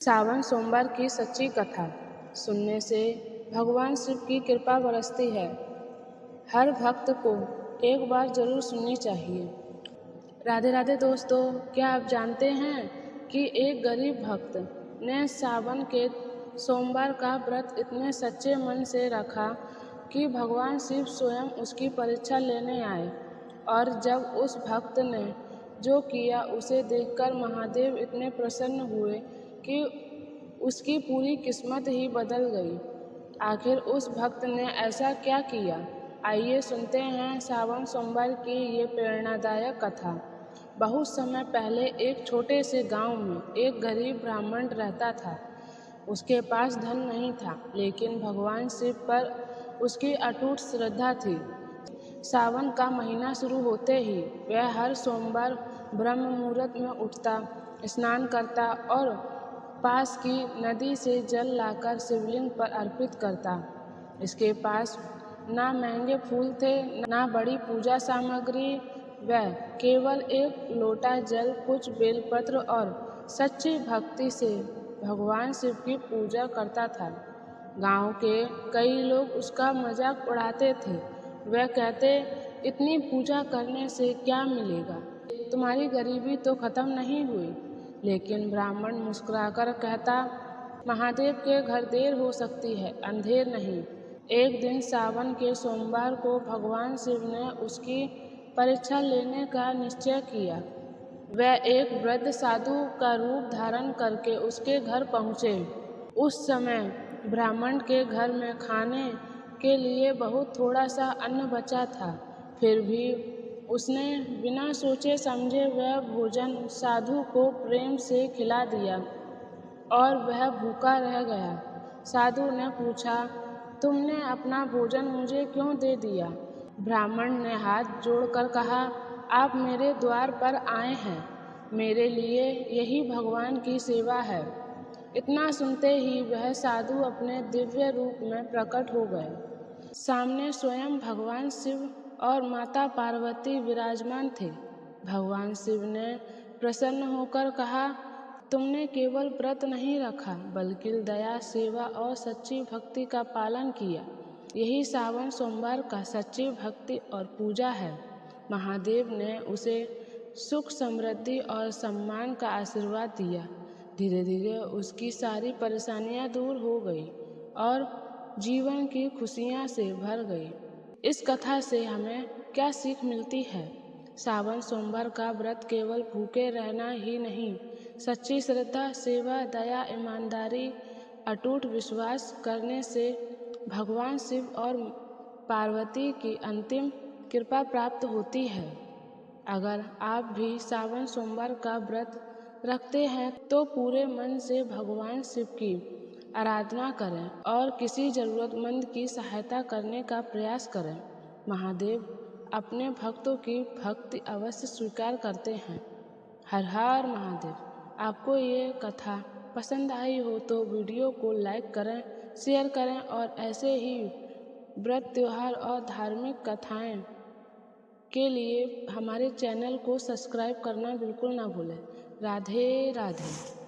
सावन सोमवार की सच्ची कथा सुनने से भगवान शिव की कृपा बरसती है। हर भक्त को एक बार जरूर सुननी चाहिए। राधे राधे दोस्तों, क्या आप जानते हैं कि एक गरीब भक्त ने सावन के सोमवार का व्रत इतने सच्चे मन से रखा कि भगवान शिव स्वयं उसकी परीक्षा लेने आए। और जब उस भक्त ने जो किया उसे देखकर महादेव इतने प्रसन्न हुए कि उसकी पूरी किस्मत ही बदल गई। आखिर उस भक्त ने ऐसा क्या किया, आइए सुनते हैं सावन सोमवार की ये प्रेरणादायक कथा। बहुत समय पहले एक छोटे से गांव में एक गरीब ब्राह्मण रहता था। उसके पास धन नहीं था, लेकिन भगवान शिव पर उसकी अटूट श्रद्धा थी। सावन का महीना शुरू होते ही वह हर सोमवार ब्रह्म मुहूर्त में उठता, स्नान करता और पास की नदी से जल लाकर शिवलिंग पर अर्पित करता। इसके पास ना महंगे फूल थे, ना बड़ी पूजा सामग्री। वह केवल एक लोटा जल, कुछ बेलपत्र और सच्ची भक्ति से भगवान शिव की पूजा करता था। गांव के कई लोग उसका मजाक उड़ाते थे। वह कहते, इतनी पूजा करने से क्या मिलेगा, तुम्हारी गरीबी तो खत्म नहीं हुई। लेकिन ब्राह्मण मुस्कुराकर कहता, महादेव के घर देर हो सकती है, अंधेर नहीं। एक दिन सावन के सोमवार को भगवान शिव ने उसकी परीक्षा लेने का निश्चय किया। वह एक वृद्ध साधु का रूप धारण करके उसके घर पहुँचे। उस समय ब्राह्मण के घर में खाने के लिए बहुत थोड़ा सा अन्न बचा था। फिर भी उसने बिना सोचे समझे वह भोजन साधु को प्रेम से खिला दिया और वह भूखा रह गया। साधु ने पूछा, तुमने अपना भोजन मुझे क्यों दे दिया? ब्राह्मण ने हाथ जोड़कर कहा, आप मेरे द्वार पर आए हैं, मेरे लिए यही भगवान की सेवा है। इतना सुनते ही वह साधु अपने दिव्य रूप में प्रकट हो गए। सामने स्वयं भगवान शिव और माता पार्वती विराजमान थे। भगवान शिव ने प्रसन्न होकर कहा, तुमने केवल व्रत नहीं रखा, बल्कि दया, सेवा और सच्ची भक्ति का पालन किया। यही सावन सोमवार का सच्ची भक्ति और पूजा है। महादेव ने उसे सुख, समृद्धि और सम्मान का आशीर्वाद दिया। धीरे धीरे उसकी सारी परेशानियां दूर हो गई और जीवन की खुशियां से भर गई। इस कथा से हमें क्या सीख मिलती है? सावन सोमवार का व्रत केवल भूखे रहना ही नहीं, सच्ची श्रद्धा, सेवा, दया, ईमानदारी, अटूट विश्वास करने से भगवान शिव और पार्वती की अंतिम कृपा प्राप्त होती है। अगर आप भी सावन सोमवार का व्रत रखते हैं तो पूरे मन से भगवान शिव की आराधना करें और किसी जरूरतमंद की सहायता करने का प्रयास करें। महादेव अपने भक्तों की भक्ति अवश्य स्वीकार करते हैं। हर हर महादेव। आपको ये कथा पसंद आई हो तो वीडियो को लाइक करें, शेयर करें और ऐसे ही व्रत, त्योहार और धार्मिक कथाएं के लिए हमारे चैनल को सब्सक्राइब करना बिल्कुल ना भूलें। राधे राधे।